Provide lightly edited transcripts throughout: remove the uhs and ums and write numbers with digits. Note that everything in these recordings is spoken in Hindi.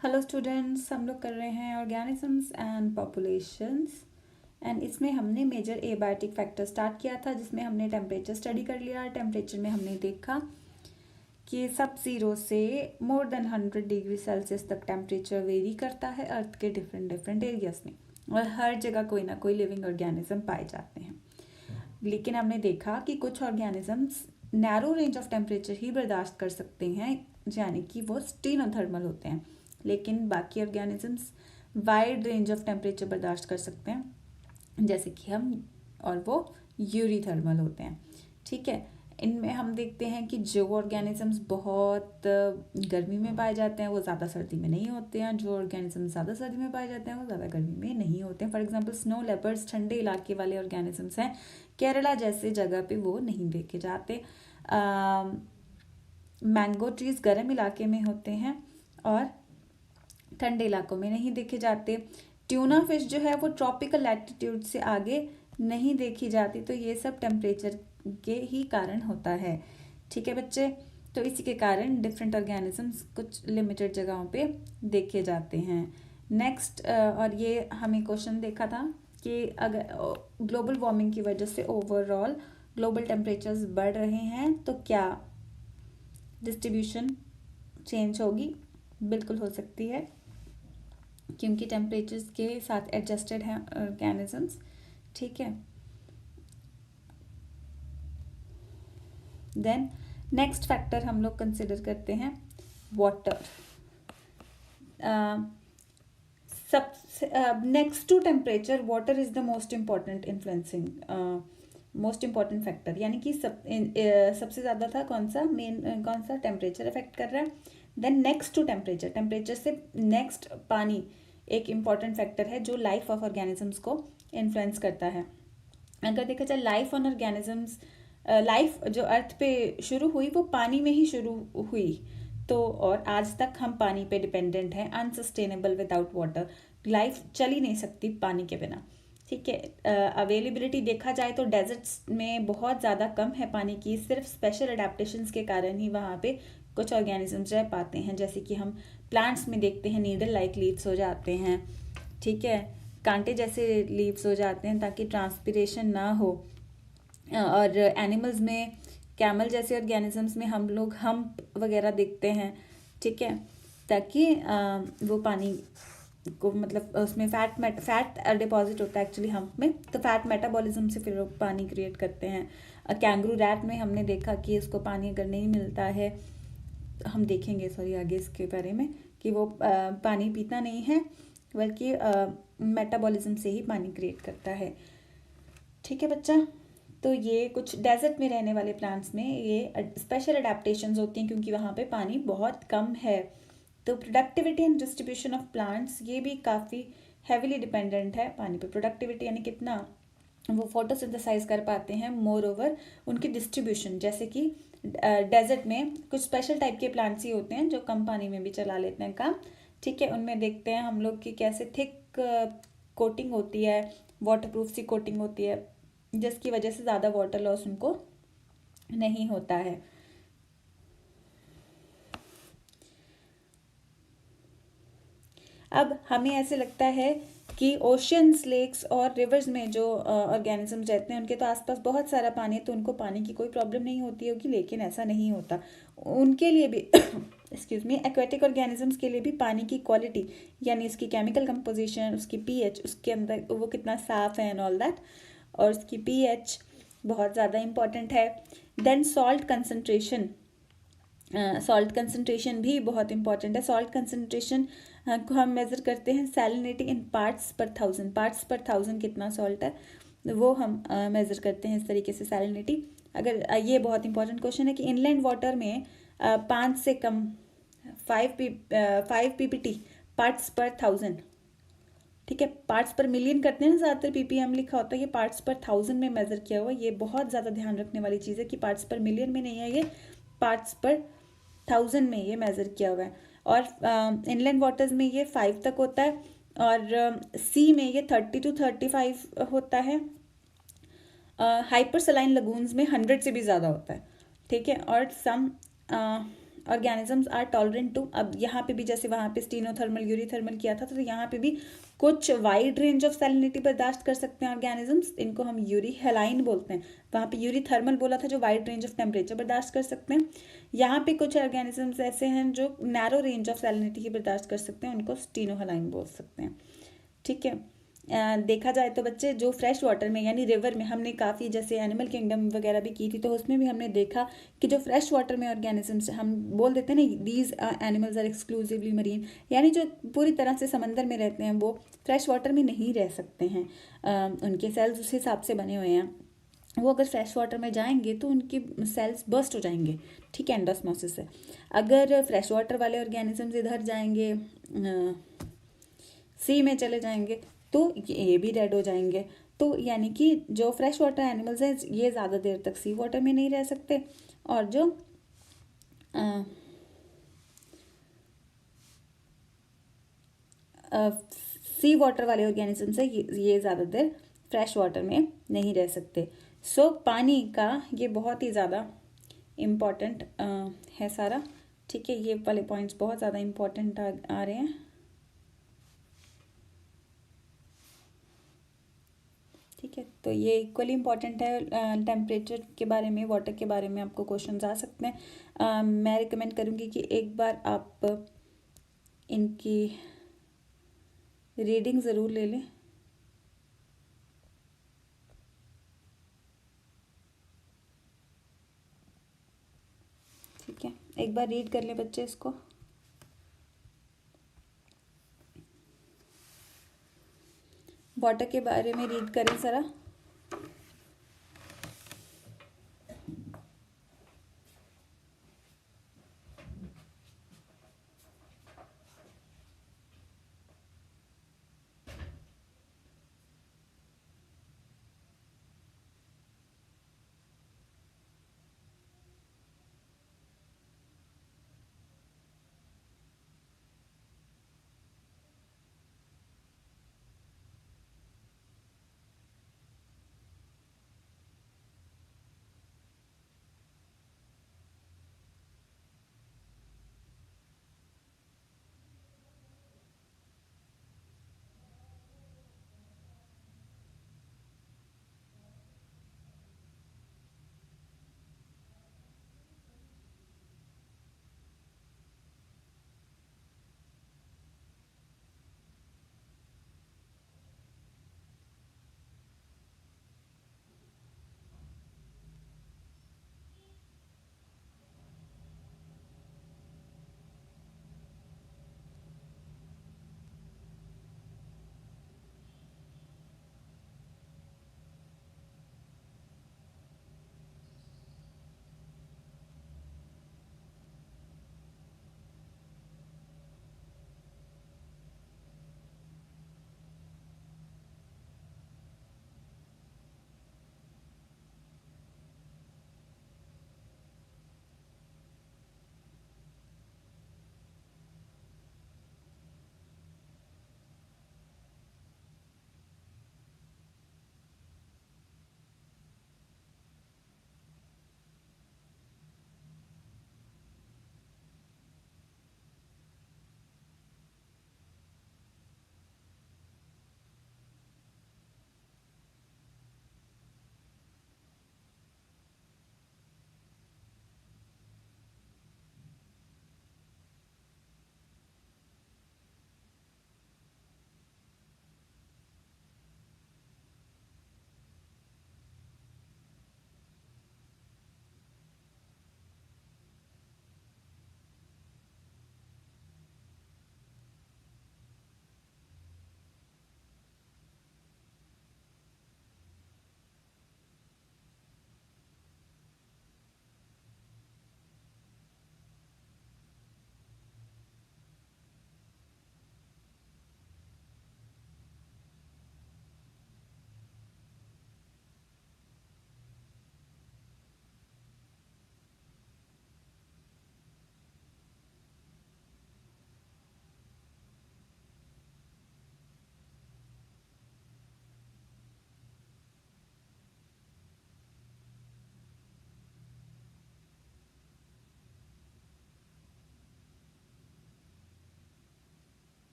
हेलो स्टूडेंट्स, हम लोग कर रहे हैं ऑर्गेनिजम्स एंड पॉपुलेशंस। एंड इसमें हमने मेजर एबायोटिक फैक्टर स्टार्ट किया था, जिसमें हमने टेम्परेचर स्टडी कर लिया। टेम्परेचर में हमने देखा कि सब ज़ीरो से मोर देन 100 डिग्री सेल्सियस तक टेम्परेचर वेरी करता है अर्थ के डिफरेंट डिफरेंट एरियाज में, और हर जगह कोई ना कोई लिविंग ऑर्गेनिज्म पाए जाते हैं। लेकिन हमने देखा कि कुछ organisms narrow range of temperature ही बर्दाश्त कर सकते हैं, यानी कि वो स्टीनोथर्मल होते हैं। लेकिन बाकी organisms wide range of temperature बर्दाश्त कर सकते हैं, जैसे कि हम, और वो यूरीथर्मल होते हैं। ठीक है, इनमें हम देखते हैं कि जो ऑर्गेनिजम्स बहुत गर्मी में पाए जाते हैं वो ज़्यादा सर्दी में नहीं होते हैं, जो ऑर्गेनिजम्स ज़्यादा सर्दी में पाए जाते हैं वो ज़्यादा गर्मी में नहीं होते हैं। फॉर एग्जांपल स्नो लेपर्ड्स ठंडे इलाके वाले ऑर्गेनिजम्स हैं, केरला जैसे जगह पे वो नहीं देखे जाते। मैंगो ट्रीज गर्म इलाके में होते हैं और ठंडे इलाकों में नहीं देखे जाते। ट्यूना फिश जो है वो ट्रॉपिकल लैटिट्यूड से आगे नहीं देखी जाती, तो ये सब टेम्परेचर के ही कारण होता है। ठीक है बच्चे, तो इसी के कारण डिफरेंट ऑर्गेनिजम्स कुछ लिमिटेड जगहों पे देखे जाते हैं। नेक्स्ट, और ये हमें क्वेश्चन देखा था कि अगर ग्लोबल वार्मिंग की वजह से ओवरऑल ग्लोबल टेम्परेचर्स बढ़ रहे हैं तो क्या डिस्ट्रीब्यूशन चेंज होगी? बिल्कुल हो सकती है, क्योंकि टेम्परेचर्स के साथ एडजस्टेड हैं ऑर्गेनिजम्स। ठीक है, देन नेक्स्ट फैक्टर हम लोग कंसिडर करते हैं वाटर। सबसे next to temperature water is the most important influencing most important factor, यानी कि सबसे ज़्यादा था कौन सा, मेन कौन सा, टेम्परेचर इफेक्ट कर रहा है। Then next to temperature, temperature से नेक्स्ट पानी एक इम्पॉर्टेंट फैक्टर है जो लाइफ ऑफ ऑर्गेनिजम्स को इन्फ्लुएंस करता है। अगर देखा जाए लाइफ ऑन ऑर्गेनिजम्स, लाइफ जो अर्थ पे शुरू हुई वो पानी में ही शुरू हुई, तो और आज तक हम पानी पे डिपेंडेंट हैं, अनसस्टेनेबल विदाउट वाटर। लाइफ चल ही नहीं सकती पानी के बिना। ठीक है, अवेलेबिलिटी देखा जाए तो डेजर्ट्स में बहुत ज़्यादा कम है पानी की, सिर्फ स्पेशल अडेप्टेशंस के कारण ही वहाँ पे कुछ ऑर्गेनिजम्स रह पाते हैं, जैसे कि हम प्लांट्स में देखते हैं नीडल लाइक लीव्स हो जाते हैं। ठीक है, कांटे जैसे लीव्स हो जाते हैं ताकि ट्रांसपिरेशन ना हो। और एनिमल्स में कैमल जैसे ऑर्गेनिजम्स में हम लोग हम्प वगैरह देखते हैं। ठीक है, ताकि वो पानी को, मतलब उसमें फैट डिपॉजिट होता है एक्चुअली हम्प में, तो फैट मेटाबॉलिज्म से फिर वो पानी क्रिएट करते हैं। कैंगरू रैट में हमने देखा कि उसको पानी अगर नहीं मिलता है, हम देखेंगे सॉरी आगे इसके बारे में, कि वो पानी पीता नहीं है बल्कि मेटाबॉलिज्म से ही पानी क्रिएट करता है। ठीक है बच्चा, तो ये कुछ डेजर्ट में रहने वाले प्लांट्स में ये स्पेशल अडेप्टेशंस होती हैं क्योंकि वहाँ पे पानी बहुत कम है। तो productivity and distribution of plants ये भी काफ़ी हैविली डिपेंडेंट है पानी पे। प्रोडक्टिविटी यानी कितना वो फोटोसिंथेसाइज कर पाते हैं, मोर ओवर उनकी डिस्ट्रीब्यूशन, जैसे कि डेजर्ट में कुछ स्पेशल टाइप के प्लांट्स ही होते हैं जो कम पानी में भी चला लेते हैं काम। ठीक है, उनमें देखते हैं हम लोग कि कैसे थिक कोटिंग होती है, वाटरप्रूफ सी कोटिंग होती है, जिसकी वजह से ज़्यादा वाटर लॉस उनको नहीं होता है। अब हमें ऐसे लगता है कि ओशियंस, लेक्स और रिवर्स में जो ऑर्गेनिजम्स रहते हैं उनके तो आसपास बहुत सारा पानी है, तो उनको पानी की कोई प्रॉब्लम नहीं होती होगी, लेकिन ऐसा नहीं होता। उनके लिए भी एक्सक्यूज मी, एक्वेटिक ऑर्गेनिजम्स के लिए भी पानी की क्वालिटी, यानी उसकी केमिकल कंपोजिशन, उसकी पीएच, उसके अंदर वो कितना साफ है एंड ऑल दैट, और उसकी पीएच बहुत ज़्यादा इम्पॉर्टेंट है। Then salt concentration, salt concentration भी बहुत इंपॉर्टेंट है। सॉल्ट कंसनट्रेशन को हम मेज़र करते हैं सैलिनिटी इन पार्ट्स पर थाउजेंड, पार्ट्स पर थाउजेंड कितना सॉल्ट है वो हम मेज़र करते हैं इस तरीके से सैलिनिटी। अगर ये बहुत इंपॉर्टेंट क्वेश्चन है कि इनलैंड वाटर में 5 से कम 5 पीपीटी पार्ट्स पर थाउजेंड, ठीक है, पार्ट्स पर मिलियन करते हैं ना ज़्यादातर, पीपीएम लिखा होता है, ये पार्ट्स पर थाउजेंड में मेज़र किया हुआ है। ये बहुत ज़्यादा ध्यान रखने वाली चीज़ है कि पार्ट्स पर मिलियन में नहीं है, ये पार्ट्स पर थाउजेंड में ये मेज़र किया हुआ है। और इनलैंड वाटर्स में ये 5 तक होता है, और सी में ये 30 to 35 होता है। हाइपर सलाइन लगून्स में 100 से भी ज़्यादा होता है। ठीक है, और some organisms are tolerant to, अब यहाँ पे भी जैसे वहाँ पे स्टीनोथर्मल यूरीथर्मल किया था, तो यहाँ पे भी कुछ वाइड रेंज ऑफ सैलिनिटी बर्दाश्त कर सकते हैं ऑर्गेनिजम्स, इनको हम यूरी हेलाइन बोलते हैं। वहाँ पे यूरीथर्मल बोला था जो वाइड रेंज ऑफ टेम्परेचर बर्दाश्त कर सकते हैं। यहाँ पे कुछ ऑर्गेनिजम्स ऐसे हैं जो नैरो रेंज ऑफ सैलिनिटी की बर्दाश्त कर सकते हैं, उनको स्टीनोहेलाइन बोल सकते हैं। ठीक है। देखा जाए तो बच्चे जो फ्रेश वाटर में यानी रिवर में हमने काफ़ी जैसे एनिमल किंगडम वगैरह भी की थी, तो उसमें भी हमने देखा कि जो फ्रेश वाटर में ऑर्गेनिजम्स हम बोल देते हैं ना, these animals are exclusively marine, यानी जो पूरी तरह से समंदर में रहते हैं वो फ्रेश वाटर में नहीं रह सकते हैं। उनके सेल्स उस हिसाब से बने हुए हैं, वो अगर फ्रेश वाटर में जाएंगे तो उनकी सेल्स बर्स्ट हो जाएंगे। ठीक है, एंडोस्मोसिस से। अगर फ्रेश वाटर वाले ऑर्गेनिजम्स इधर जाएंगे, सी में चले जाएंगे, तो ये भी डेड हो जाएंगे। तो यानी कि जो फ्रेश वाटर एनिमल्स हैं ये ज़्यादा देर तक सी वाटर में नहीं रह सकते, और जो सी वाटर वाले ऑर्गेनिजम्स है ये ज़्यादा देर फ्रेश वाटर में नहीं रह सकते। सो पानी का ये बहुत ही ज़्यादा इम्पॉर्टेंट है सारा। ठीक है, ये वाले पॉइंट्स बहुत ज़्यादा इम्पॉर्टेंट आ रहे हैं। ठीक है, तो ये इक्वली इम्पॉर्टेंट है। टेम्परेचर के बारे में, वाटर के बारे में आपको क्वेश्चंस आ सकते हैं। मैं रिकमेंड करूँगी कि एक बार आप इनकी रीडिंग ज़रूर ले लें। ठीक है, एक बार रीड कर लें बच्चे इसको। वाटर के बारे में रीड करें ज़रा।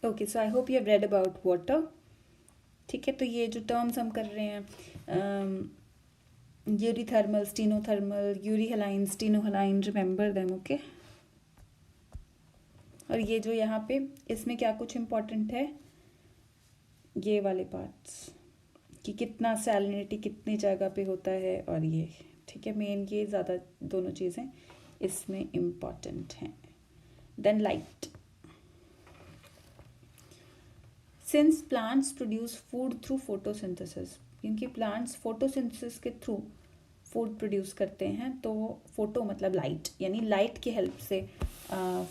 Okay, so I hope you have read about water. ठीक है, तो ये जो टर्म्स हम कर रहे हैं, eurythermal, stenothermal, euryhaline, stenohaline, remember them. Okay, और ये जो यहाँ पे इसमें क्या कुछ इम्पोर्टेंट है, ये वाले पार्ट्स कि कितना सैलिनिटी कितनी जगह पे होता है, और ये ठीक है, मेन ये ज़्यादा दोनों चीज़ें इसमें इम्पॉर्टेंट हैं. Then light. Since plants produce food through photosynthesis, क्योंकि प्लांट्स फोटोसिंथेसिस के थ्रू फूड प्रोड्यूस करते हैं, तो फोटो मतलब लाइट, यानी लाइट की हेल्प से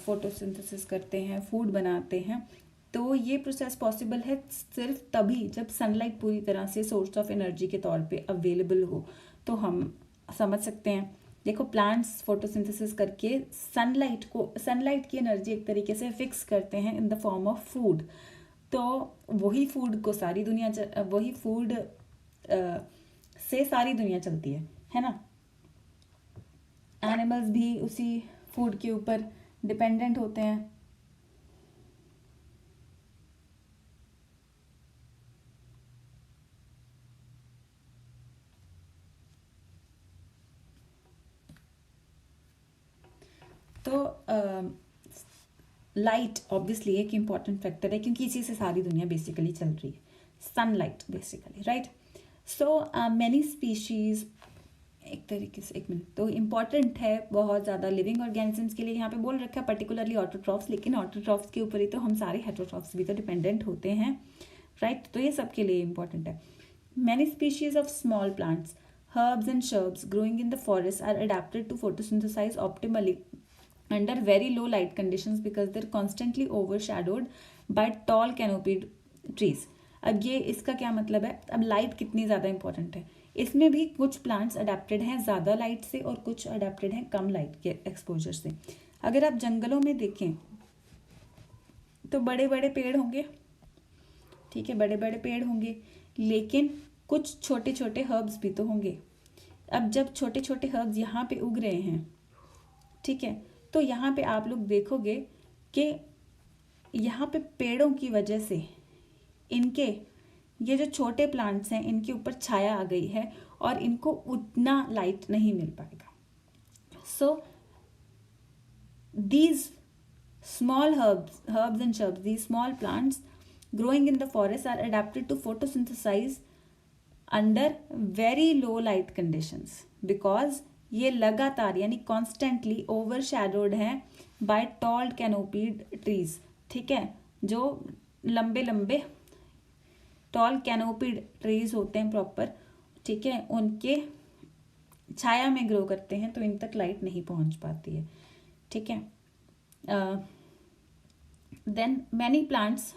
फोटोसिंथेसिस करते हैं, फूड बनाते हैं. तो ये प्रोसेस पॉसिबल है सिर्फ तभी जब सनलाइट पूरी तरह से सोर्स ऑफ एनर्जी के तौर पे अवेलेबल हो. तो हम समझ सकते हैं, देखो प्लांट्स फोटोसिंथेसिस करके सनलाइट की एनर्जी एक तरीके से फिक्स करते हैं in the form of food. तो वही फूड को सारी दुनिया वही फूड से सारी दुनिया चलती है ना. एनिमल्स भी उसी फूड के ऊपर डिपेंडेंट होते हैं. तो लाइट ऑब्वियसली एक इम्पॉर्टेंट फैक्टर है, क्योंकि इसी से सारी दुनिया बेसिकली चल रही है, sunlight basically, right. So many species, एक तरीके से, एक मिनट, तो इम्पॉर्टेंट है बहुत ज़्यादा लिविंग ऑर्गेनिजम्स के लिए. यहाँ पे बोल रखा है पर्टिकुलरली ऑटोट्रॉफ्स, लेकिन ऑटोट्रॉफ्स के ऊपर ही तो हम सारे हेटरोट्रॉफ्स भी तो डिपेंडेंट होते हैं, राइट. तो ये सब के लिए इम्पॉर्टेंट है. Many species of small plants, herbs and shrubs growing in the forest are adapted to photosynthesize optimally under very low light conditions because they're constantly overshadowed by tall canopied trees. अब ये इसका क्या मतलब है, अब लाइट कितनी ज़्यादा इंपॉर्टेंट है. इसमें भी कुछ प्लांट्स अडेप्टेड हैं ज़्यादा लाइट से और कुछ अडेप्टेड हैं कम लाइट के एक्सपोजर से. अगर आप जंगलों में देखें तो बड़े बड़े पेड़ होंगे, ठीक है, बड़े बड़े पेड़ होंगे, लेकिन कुछ छोटे छोटे हर्ब्स भी तो होंगे. अब जब छोटे छोटे हर्ब्स यहाँ पे उग रहे हैं, ठीक है, तो यहाँ पे आप लोग देखोगे कि यहाँ पे पेड़ों की वजह से इनके ये जो छोटे प्लांट्स हैं इनके ऊपर छाया आ गई है और इनको उतना लाइट नहीं मिल पाएगा. सो these small herbs and shrubs, these small plants growing in the forest are adapted to photosynthesize under very low light conditions because ये लगातार यानी कॉन्स्टेंटली ओवरशैडोड हैं बाय टॉल कैनोपीड ट्रीज. ठीक है, जो लंबे लंबे टॉल कैनोपीड ट्रीज होते हैं प्रॉपर, ठीक है, उनके छाया में ग्रो करते हैं, तो इन तक लाइट नहीं पहुंच पाती है. ठीक है. Then many plants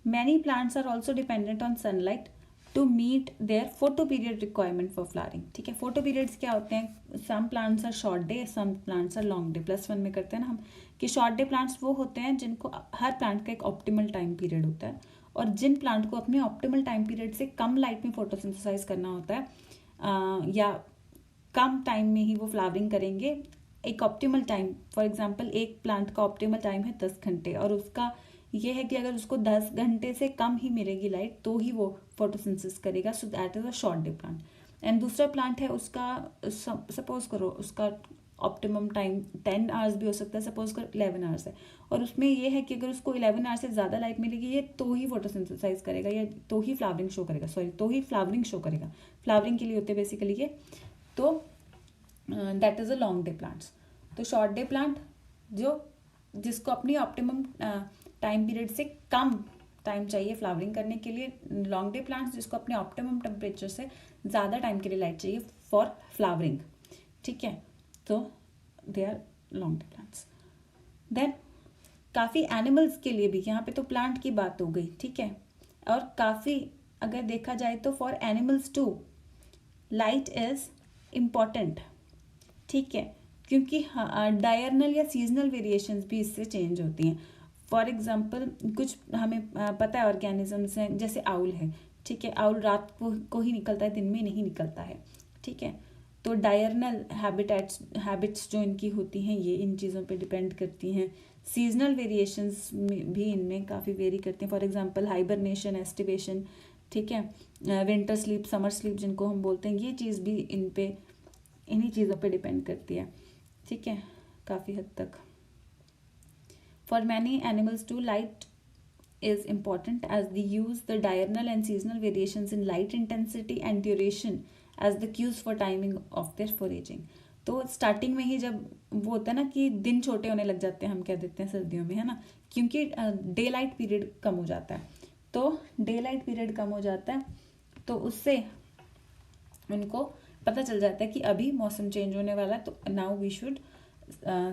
many plants are also dependent on sunlight to meet their photo period requirement for flowering. ठीक है, फोटो पीरियड्स क्या होते हैं, some plants are short day, some plants are long day. +1 में करते हैं ना हम कि शॉर्ट डे प्लांट्स वो होते हैं जिनको हर प्लांट का एक ऑप्टिमल टाइम पीरियड होता है, और जिन प्लांट को अपने ऑप्टिमल टाइम पीरियड से कम लाइट में फोटोसिंथेसाइज करना होता है या कम टाइम में ही वो फ्लावरिंग करेंगे. एक ऑप्टिमल टाइम, फॉर एग्जांपल एक प्लांट का ऑप्टिमल टाइम है 10 घंटे, और उसका ये है कि अगर उसको 10 घंटे से कम ही मिलेगी लाइट तो ही वो फोटोसिंथेसिस करेगा. So that is a short day plant. And दूसरा प्लांट है उसका सपोज करो उसका ऑप्टिमम टाइम 10 आवर्स भी हो सकता है, सपोज करो 11 आवर्स है, और उसमें ये है कि अगर उसको 11 आवर्स से ज़्यादा लाइट मिलेगी ये तो ही फोटोसिंथेसाइज करेगा या तो ही फ्लावरिंग शो करेगा, फ्लावरिंग के लिए होते हैं बेसिकली ये. तो that is a long day plants. तो शॉर्ट डे प्लांट जिसको अपनी ऑप्टिमम टाइम पीरियड से कम टाइम चाहिए फ्लावरिंग करने के लिए. लॉन्ग डे प्लांट्स जिसको अपने ऑप्टिमम टेम्परेचर से ज़्यादा टाइम के लिए लाइट चाहिए फॉर फ्लावरिंग. ठीक है, तो they are long day plants. Then काफ़ी एनिमल्स के लिए भी, यहाँ पे तो प्लांट की बात हो गई, ठीक है, और काफ़ी अगर देखा जाए तो for animals too light is important. ठीक है, क्योंकि डायरनल या सीजनल वेरिएशंस भी इससे चेंज होती हैं। फॉर एग्जांपल कुछ हमें पता है ऑर्गेनिजम्स हैं, जैसे आउल है, ठीक है, आउल रात को ही निकलता है, दिन में नहीं निकलता है, ठीक है। तो डायरनल हैबिट्स जो इनकी होती हैं ये इन चीज़ों पे डिपेंड करती हैं। सीजनल वेरिएशंस में भी इनमें काफ़ी वेरी करती हैं। फॉर एग्जांपल हाइबरनेशन, एस्टिवेशन, ठीक है, विंटर स्लीप, समर स्लीप जिनको हम बोलते हैं, ये चीज़ भी इन्हीं चीज़ों पे डिपेंड करती है, ठीक है, काफ़ी हद तक। For many animals too light is important as they use the diurnal and seasonal variations in light intensity and duration as the cues for timing of their foraging. तो स्टार्टिंग में ही जब वो होता है ना कि दिन छोटे होने लग जाते हैं, हम कह देते हैं सर्दियों में, है ना, क्योंकि डे लाइट पीरियड कम हो जाता है। तो डे लाइट पीरियड कम हो जाता है तो उससे उनको पता चल जाता है कि अभी मौसम चेंज होने वाला है, तो now we should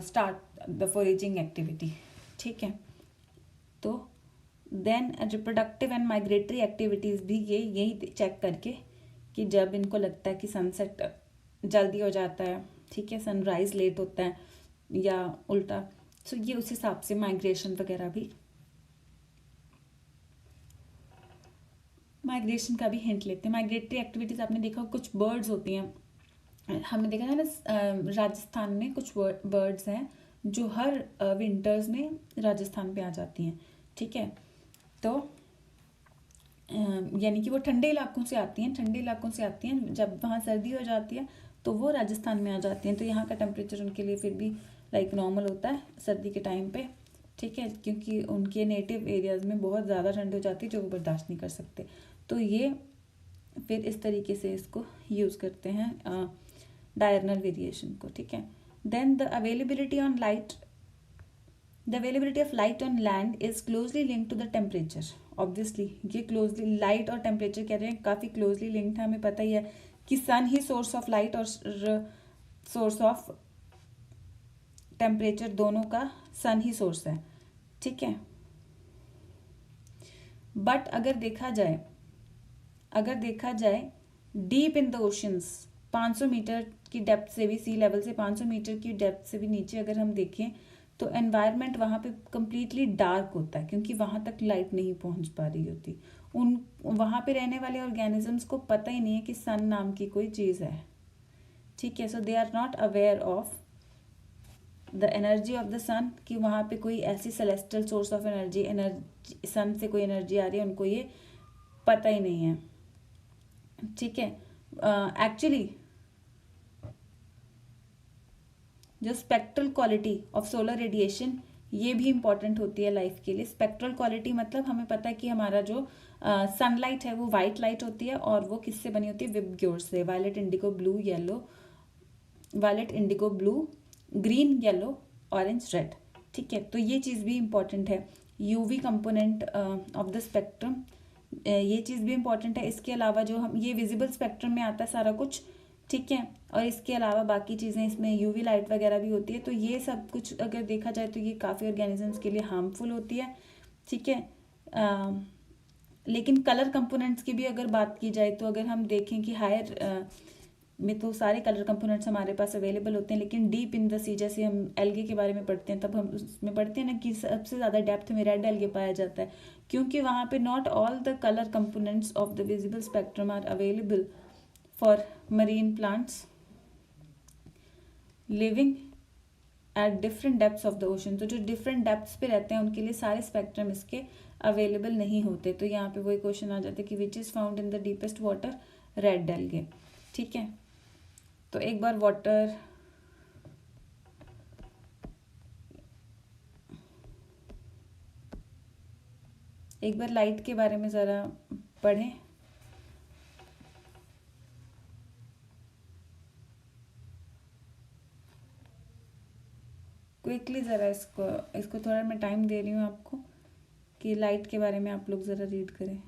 start the foraging activity, ठीक है। तो then reproductive and migratory activities भी यही चेक करके कि जब इनको लगता है कि सनसेट जल्दी हो जाता है, ठीक है, सनराइज लेट होता है या उल्टा, सो ये उस हिसाब से माइग्रेशन वगैरह भी, माइग्रेशन का भी हिंट लेते हैं। माइग्रेटरी एक्टिविटीज़ आपने देखा कुछ बर्ड्स होती हैं, हमने देखा था ना राजस्थान में कुछ बर्ड्स हैं जो हर विंटर्स में राजस्थान पे आ जाती हैं, ठीक है। तो यानी कि वो ठंडे इलाकों से आती हैं, जब वहाँ सर्दी हो जाती है तो वो राजस्थान में आ जाती हैं। तो यहाँ का टेम्परेचर उनके लिए फिर भी लाइक नॉर्मल होता है सर्दी के टाइम पे, ठीक है, क्योंकि उनके नेटिव एरियाज़ में बहुत ज़्यादा ठंड हो जाती है जो वो बर्दाश्त नहीं कर सकते। तो ये फिर इस तरीके से इसको यूज़ करते हैं डायरनल वेरिएशन को, ठीक है। Then the availability of light on land is closely linked to the temperature. Obviously ये क्लोजली लाइट और टेम्परेचर कह रहे हैं काफ़ी क्लोजली लिंक्ड है। हमें पता ही है कि सन ही सोर्स ऑफ लाइट और सोर्स ऑफ टेम्परेचर दोनों का सन ही सोर्स है, ठीक है। बट अगर देखा जाए deep in the oceans, 500 meter की डेप्थ से भी, सी लेवल से 500 मीटर की डेप्थ से भी नीचे अगर हम देखें तो एनवायरनमेंट वहाँ पे कम्प्लीटली डार्क होता है, क्योंकि वहाँ तक लाइट नहीं पहुँच पा रही होती। वहाँ पे रहने वाले ऑर्गेनिजम्स को पता ही नहीं है कि सन नाम की कोई चीज़ है, ठीक है। So they are not aware of the energy of the sun, कि वहाँ पे कोई ऐसी celestial source of energy sun से कोई एनर्जी आ रही है, उनको ये पता ही नहीं है, ठीक है। एक्चुअली जो spectral quality of solar radiation ये भी इम्पॉर्टेंट होती है लाइफ के लिए। स्पेक्ट्रल क्वालिटी मतलब हमें पता है कि हमारा जो सनलाइट है वो वाइट लाइट होती है और वो किससे बनी होती है, विबग्योर से, violet indigo blue green yellow orange red, ठीक है। तो ये चीज़ भी इम्पॉर्टेंट है। UV component of the spectrum, ये चीज़ भी इम्पॉर्टेंट है। इसके अलावा जो हम ये विजिबल स्पेक्ट्रम में आता है सारा कुछ, ठीक है, और इसके अलावा बाकी चीज़ें इसमें यूवी लाइट वगैरह भी होती है। तो ये सब कुछ अगर देखा जाए तो ये काफ़ी ऑर्गेनिजम्स के लिए हार्मफुल होती है, ठीक है। लेकिन कलर कंपोनेंट्स की भी अगर बात की जाए तो अगर हम देखें कि हायर में तो सारे कलर कंपोनेंट्स हमारे पास अवेलेबल होते हैं, लेकिन डीप इन द सी, जैसे हम एल्गे के बारे में पढ़ते हैं तब हम उसमें पढ़ते हैं ना कि सबसे ज़्यादा डेप्थ में रेड एल्गे पाया जाता है, क्योंकि वहाँ पे not all the colour components of the visible spectrum are available for marine plants living at different depths of the ocean. तो जो डिफरेंट डेप्थ्स पे रहते हैं उनके लिए सारे स्पेक्ट्रम इसके अवेलेबल नहीं होते। तो यहाँ पे वही क्वेश्चन आ जाता है कि which is found in the deepest water, red algae, ठीक है। तो एक बार लाइट के बारे में ज़रा पढ़ें। क्विकली ज़रा इसको थोड़ा मैं टाइम दे रही हूँ आपको कि लाइट के बारे में आप लोग ज़रा रीड करें।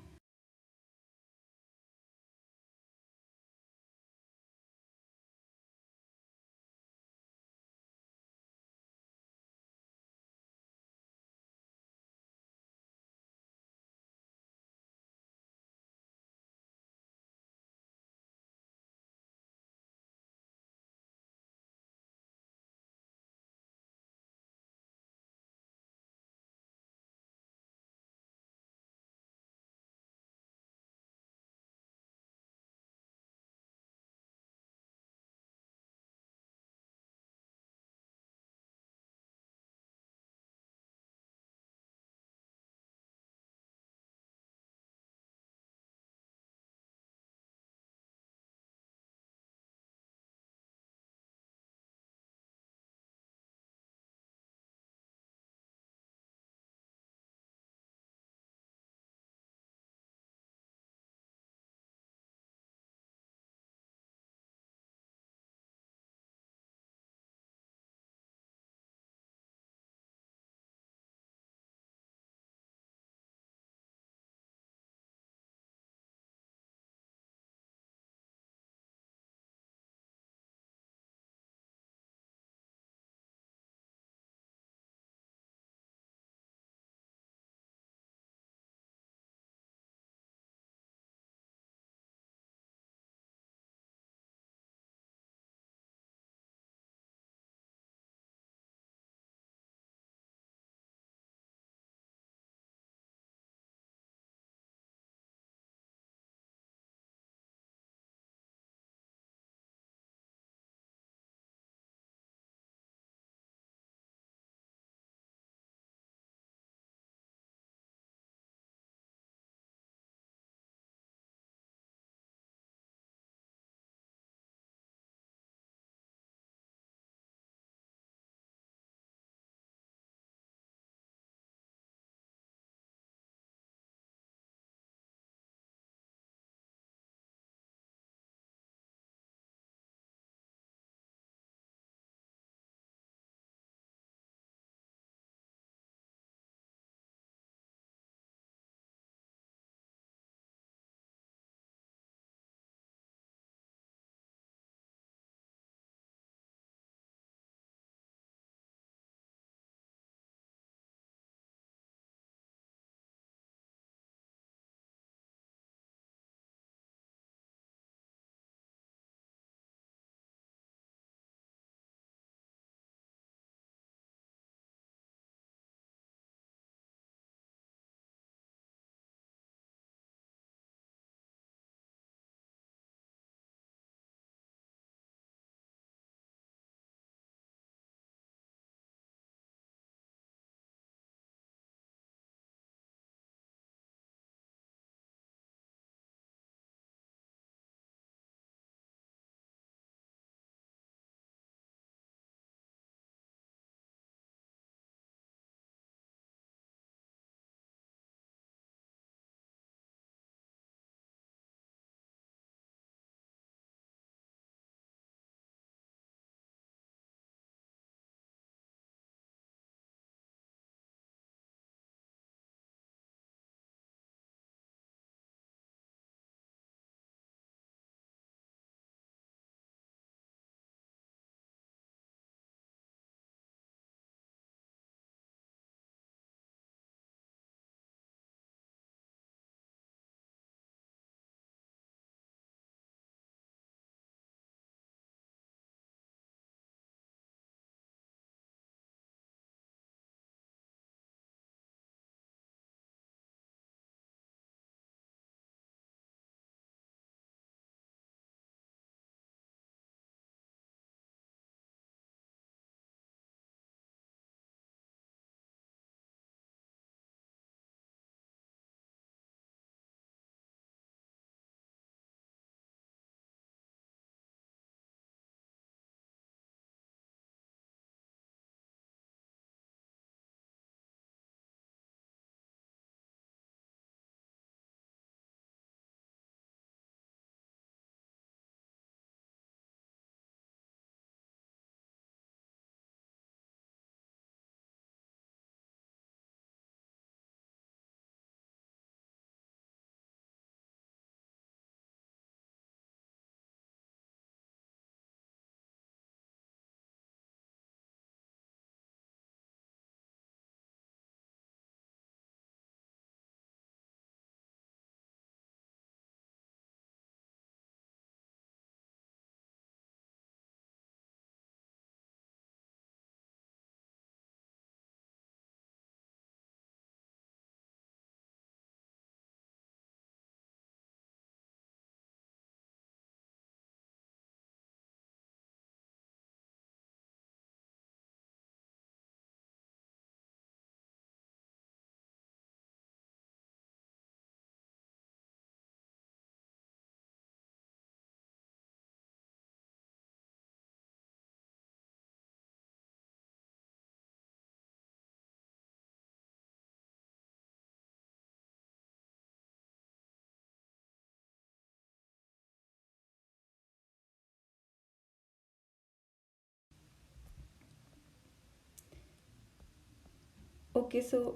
Okay, so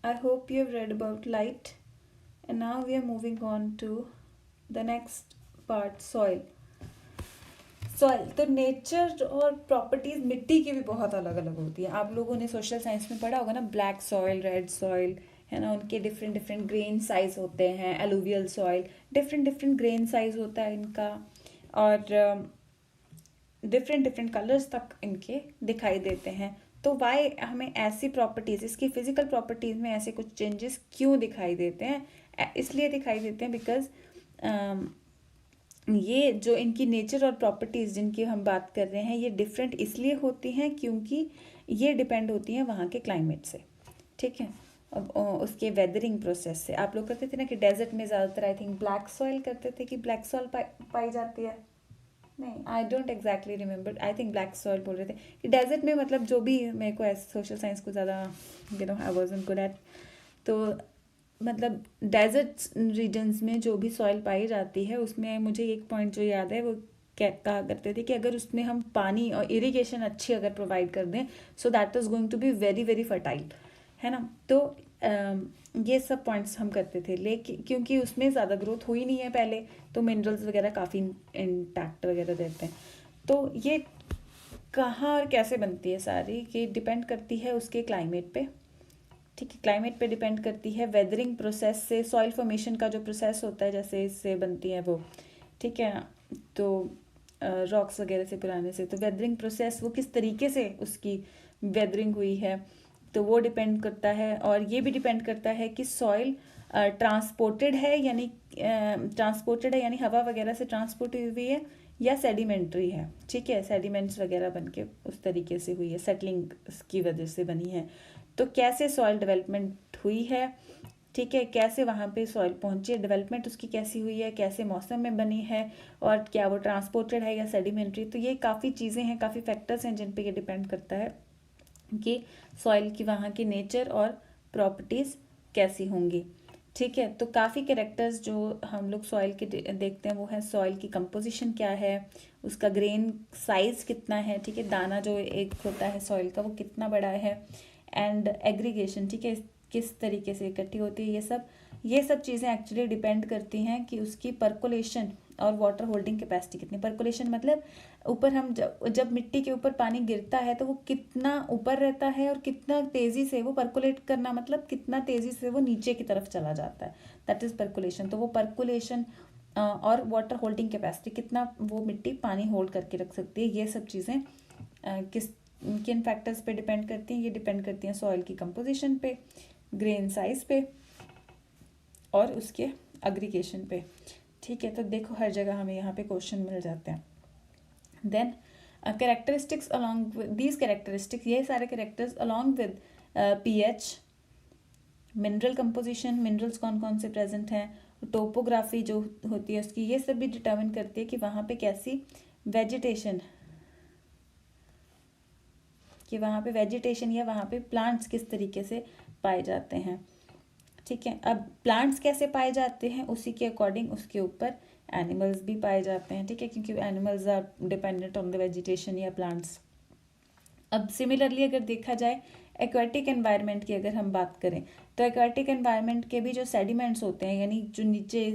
I hope you have read about light, and now we are moving on to the next part, soil. Soil तो नेचर और प्रॉपर्टीज मिट्टी की भी बहुत अलग अलग होती है. आप लोगों ने सोशल साइंस में पढ़ा होगा ना, ब्लैक सॉइल, रेड सॉइल, है ना, उनके डिफरेंट डिफरेंट ग्रेन साइज होते हैं. Alluvial soil, different different grain size होता है इनका, और डिफरेंट डिफरेंट कलर्स तक इनके दिखाई देते हैं. तो वाई हमें ऐसी प्रॉपर्टीज़, इसकी फिजिकल प्रॉपर्टीज़ में ऐसे कुछ चेंजेस क्यों दिखाई देते हैं? इसलिए दिखाई देते हैं बिकॉज ये जो इनकी नेचर और प्रॉपर्टीज़ जिनकी हम बात कर रहे हैं, ये डिफरेंट इसलिए होती हैं क्योंकि ये डिपेंड होती हैं वहाँ के क्लाइमेट से. ठीक है, उसके वेदरिंग प्रोसेस से. आप लोग करते थे ना कि डेजर्ट में ज़्यादातर आई थिंक ब्लैक सॉइल करते थे, कि ब्लैक सॉइल पाई जाती है. नहीं, I don't exactly remember, I think black soil बोल रहे थे कि डेजर्ट में, मतलब जो भी, मेरे को सोशल साइंस को ज़्यादा आई वाज़न्ट गुड एट. तो मतलब डेजर्ट रीजन्स में जो भी सॉइल पाई जाती है, उसमें मुझे एक पॉइंट जो याद है, वो कहा करते थे कि अगर उसमें हम पानी और इरिगेशन अच्छी अगर प्रोवाइड कर दें, so that is going to be very very fertile, है ना. तो ये सब पॉइंट्स हम करते थे, लेकिन क्योंकि उसमें ज़्यादा ग्रोथ हुई नहीं है पहले, तो मिनरल्स वगैरह काफ़ी इंटैक्ट वगैरह देते हैं. तो ये कहाँ और कैसे बनती है सारी, ये डिपेंड करती है उसके क्लाइमेट पे. ठीक है, क्लाइमेट पे डिपेंड करती है. वेदरिंग प्रोसेस से, सॉइल फॉर्मेशन का जो प्रोसेस होता है, जैसे इससे बनती है वो, ठीक है, तो रॉक्स वगैरह से पुराने से, तो वेदरिंग प्रोसेस वो किस तरीके से उसकी वेदरिंग हुई है, तो वो डिपेंड करता है. और ये भी डिपेंड करता है कि सॉइल ट्रांसपोर्टेड है, यानी हवा वगैरह से ट्रांसपोर्ट हुई है, या सेडिमेंट्री है. ठीक है, सेडिमेंट्स वगैरह बन के उस तरीके से हुई है, सेटलिंग की वजह से बनी है. तो कैसे सॉइल डेवलपमेंट हुई है, ठीक है, कैसे वहाँ पे सॉइल पहुँची है, डेवलपमेंट उसकी कैसी हुई है, कैसे मौसम में बनी है, और क्या वो ट्रांसपोर्टेड है या सेडिमेंट्री. तो ये काफ़ी चीज़ें हैं, काफ़ी फैक्टर्स हैं जिन पे ये डिपेंड करता है कि सॉइल की वहाँ की नेचर और प्रॉपर्टीज़ कैसी होंगी. ठीक है, तो काफ़ी कैरेक्टर्स जो हम लोग सॉइल के देखते हैं वो है, सॉइल की कंपोजिशन क्या है, उसका ग्रेन साइज कितना है, ठीक है, दाना जो एक होता है सॉइल का वो कितना बड़ा है, एंड एग्रीगेशन, ठीक है, किस तरीके से इकट्ठी होती है. ये सब चीज़ें एक्चुअली डिपेंड करती हैं कि उसकी पर्कोलेशन और वाटर होल्डिंग कैपेसिटी कितनी. पर्कोलेशन मतलब ऊपर हम जब मिट्टी के ऊपर पानी गिरता है तो वो कितना ऊपर रहता है, और कितना तेज़ी से वो पर्कोलेट करना, मतलब कितना तेज़ी से वो नीचे की तरफ चला जाता है, दैट इज़ पर्कोलेशन. तो वो पर्कोलेशन और वाटर होल्डिंग कैपेसिटी, कितना वो मिट्टी पानी होल्ड करके रख सकती है, ये सब चीज़ें किन फैक्टर्स पे डिपेंड करती हैं. ये डिपेंड करती हैं सॉइल की कंपोजिशन पे, ग्रेन साइज पे, और उसके एग्रीगेशन पे. ठीक है, तो देखो हर जगह हमें यहाँ पे क्वेश्चन मिल जाते हैं. Then characteristics along with these characteristics, ये सारे characters along with pH, mineral composition, minerals कौन कौन से प्रेजेंट हैं, टोपोग्राफी जो होती है उसकी, ये सब भी डिटर्मिन करती है कि वहाँ पे कैसी वेजिटेशन, कि वहाँ पे वेजिटेशन या वहाँ पे प्लांट्स किस तरीके से पाए जाते हैं. ठीक है, अब प्लांट्स कैसे पाए जाते हैं, उसी के अकॉर्डिंग उसके ऊपर एनिमल्स भी पाए जाते हैं. ठीक है, क्योंकि animals are dependent on the vegetation या प्लांट्स. अब सिमिलरली अगर देखा जाए एक्वाटिक एनवायरनमेंट की अगर हम बात करें, तो एक्वाटिक एनवायरनमेंट के भी जो सेडिमेंट्स होते हैं, यानी जो नीचे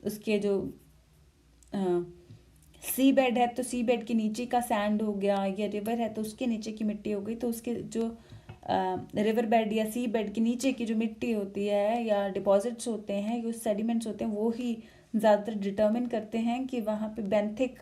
उसके जो सी बेड है, तो सी बेड के नीचे का सैंड हो गया, या रिवर है तो उसके नीचे की मिट्टी हो गई, तो उसके जो रिवर बेड या सी बेड के नीचे की जो मिट्टी होती है या डिपॉजिट्स होते हैं, जो सेडिमेंट्स होते हैं, वो ही ज़्यादातर डिटर्मिन करते हैं कि वहाँ पे बेंथिक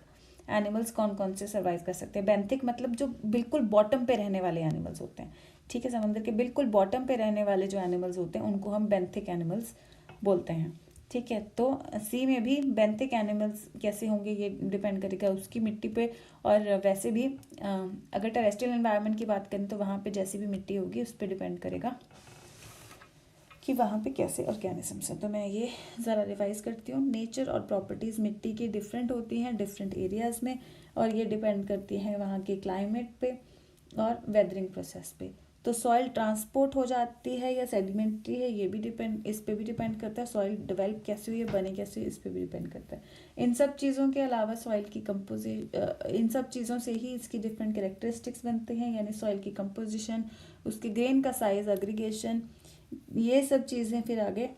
एनिमल्स कौन कौन से सर्वाइव कर सकते हैं. बेंथिक मतलब जो बिल्कुल बॉटम पे रहने वाले एनिमल्स होते हैं. ठीक है, समंदर के बिल्कुल बॉटम पे रहने वाले जो एनिमल्स होते हैं उनको हम बेंथिक एनिमल्स बोलते हैं. ठीक है, तो सी में भी बेंथिक एनिमल्स कैसे होंगे ये डिपेंड करेगा उसकी मिट्टी पे. और वैसे भी अगर टेरेस्ट्रियल एनवायरनमेंट की बात करें तो वहाँ पे जैसी भी मिट्टी होगी उस पर डिपेंड करेगा कि वहाँ पे कैसे ऑर्गेनिजम्स हैं. तो मैं ये ज़रा रिवाइज करती हूँ. नेचर और प्रॉपर्टीज़ मिट्टी की डिफरेंट होती हैं डिफरेंट एरियाज़ में, और ये डिपेंड करती हैं वहाँ के क्लाइमेट पे और वेदरिंग प्रोसेस पे. तो सॉइल ट्रांसपोर्ट हो जाती है या सेडिमेंट्री है, ये भी डिपेंड, इस पे भी डिपेंड करता है। सॉइल डेवलप कैसे हुई है, बने कैसे हुई, इस पे भी डिपेंड करता है। इन सब चीज़ों के अलावा सॉइल की इन सब चीज़ों से ही इसकी डिफरेंट कैरेक्टरिस्टिक्स बनते हैं, यानी सॉइल की कंपोजिशन, उसके ग्रेन का साइज, एग्रीगेशन, ये सब चीज़ें फिर आगे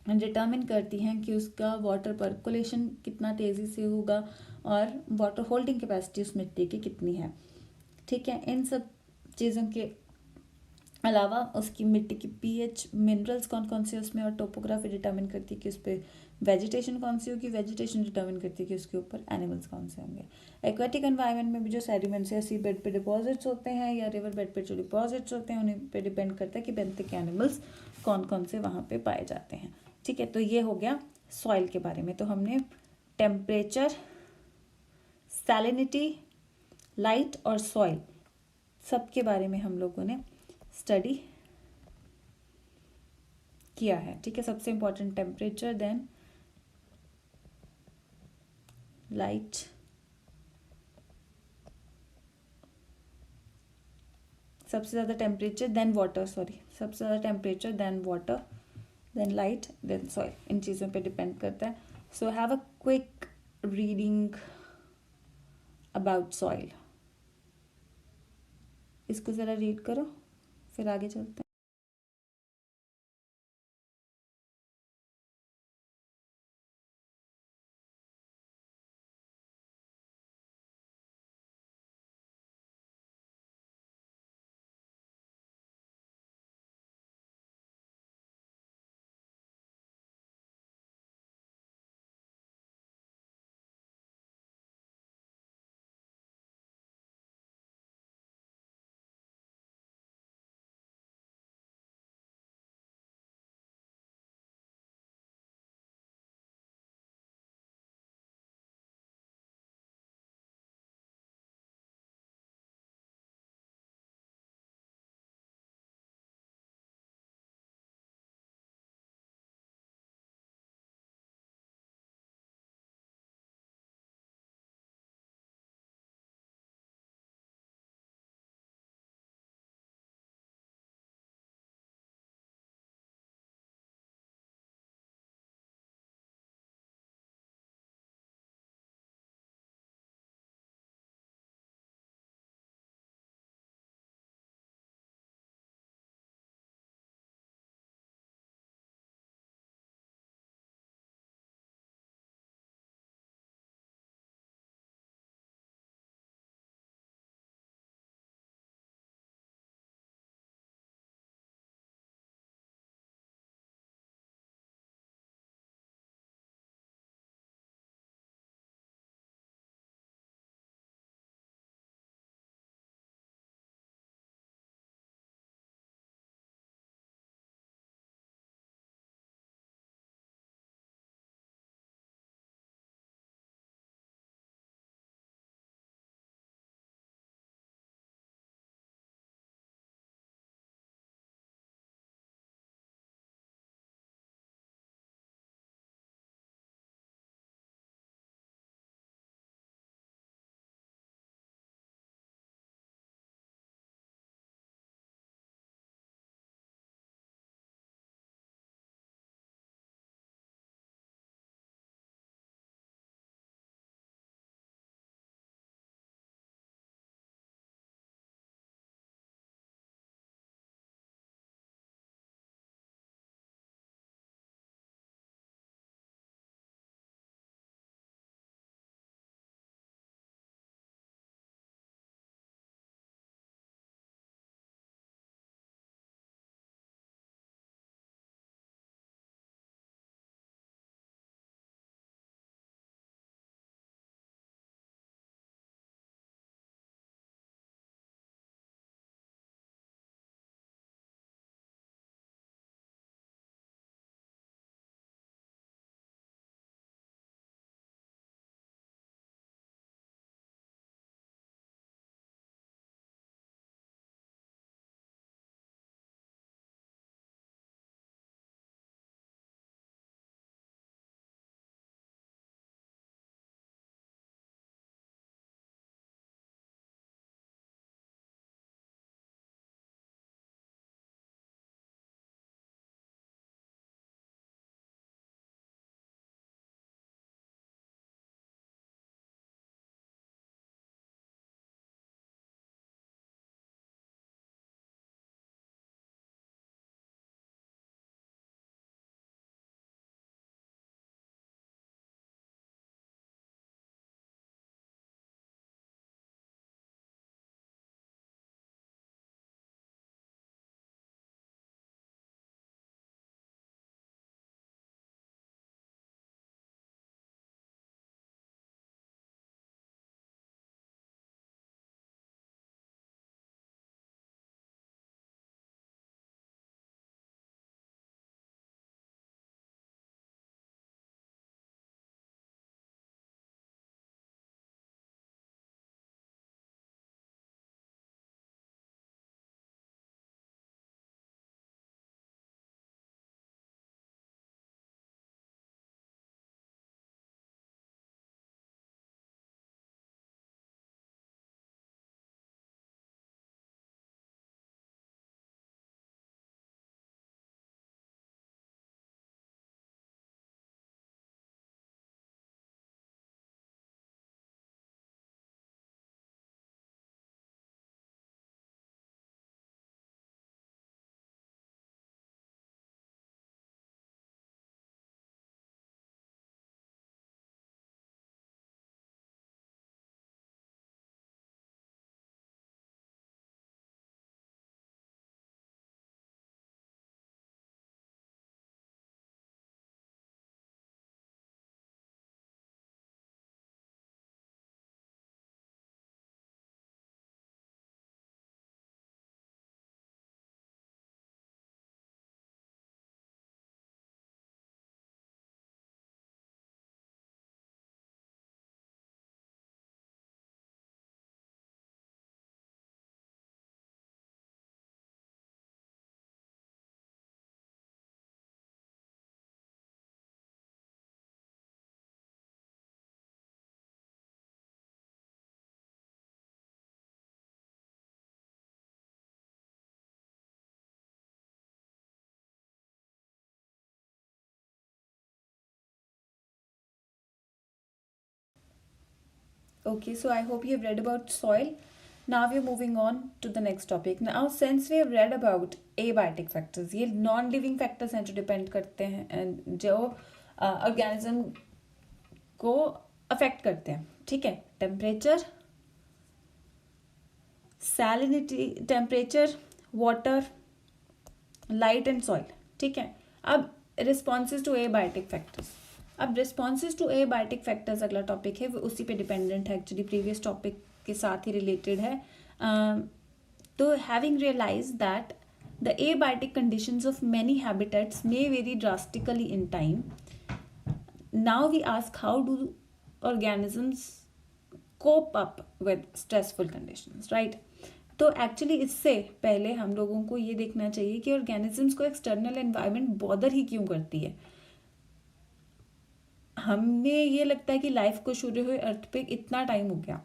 डिटर्मिन करती हैं कि उसका वाटर पर्कुलेशन कितना तेज़ी से होगा और वाटर होल्डिंग कैपेसिटी उस मिट्टी की कितनी है। ठीक है, इन सब चीज़ों के अलावा उसकी मिट्टी की पीएच, मिनरल्स कौन कौन से उसमें, और टोपोग्राफी डिटर्मिन करती है कि उस पर वेजिटेशन कौन सी होगी, वेजिटेशन डिटर्मिन करती है कि उसके ऊपर एनिमल्स कौन से होंगे। एक्वेटिक एनवायरनमेंट में भी जो सेडिमेंट्स या सी बेड पे डिपॉजिट्स होते हैं या रिवर बेड पे जो डिपॉजिट्स होते हैं उन्हीं पे डिपेंड करता है कि बेंथिक एनिमल्स कौन कौन से वहाँ पे पाए जाते हैं। ठीक है, तो ये हो गया सॉइल के बारे में। तो हमने टेम्परेचर, सैलिनिटी, लाइट और सॉइल सब के बारे में हम लोगों ने स्टडी किया है। ठीक है, सबसे इम्पोर्टेंट टेम्परेचर, देन लाइट, सबसे ज़्यादा टेम्परेचर देन वाटर, सॉरी, सबसे ज़्यादा temperature then water then light then soil, इन चीज़ों पे डिपेंड करता है। So have a quick reading about soil, इसको ज़रा रीड करो, फिर आगे चलते हैं। Okay, so I hope you have read about soil. Now we're moving on to the next topic. Now since we have read about abiotic factors, ये नॉन लिविंग फैक्टर्स हैं जो डिपेंड करते हैं, जो ऑर्गेनिज्म को अफेक्ट करते हैं. ठीक है, temperature, salinity, temperature, water, light and soil. ठीक है, अब रिस्पॉन्सेज टू एबायोटिक फैक्टर्स. अब रिस्पॉन्सेज टू एबायोटिक फैक्टर्स अगला टॉपिक है, वो उसी पे डिपेंडेंट है, एक्चुअली प्रीवियस टॉपिक के साथ ही रिलेटेड है. तो having realise that the abiotic conditions of many habitats may vary drastically in time, now we ask how do organisms cope up with stressful conditions, right. तो एक्चुअली इससे पहले हम लोगों को ये देखना चाहिए कि ऑर्गेनिजम्स को एक्सटर्नल एनवायरनमेंट बॉदर ही क्यों करती है. हमें ये लगता है कि लाइफ को शुरू हुए अर्थ पे इतना टाइम हो गया,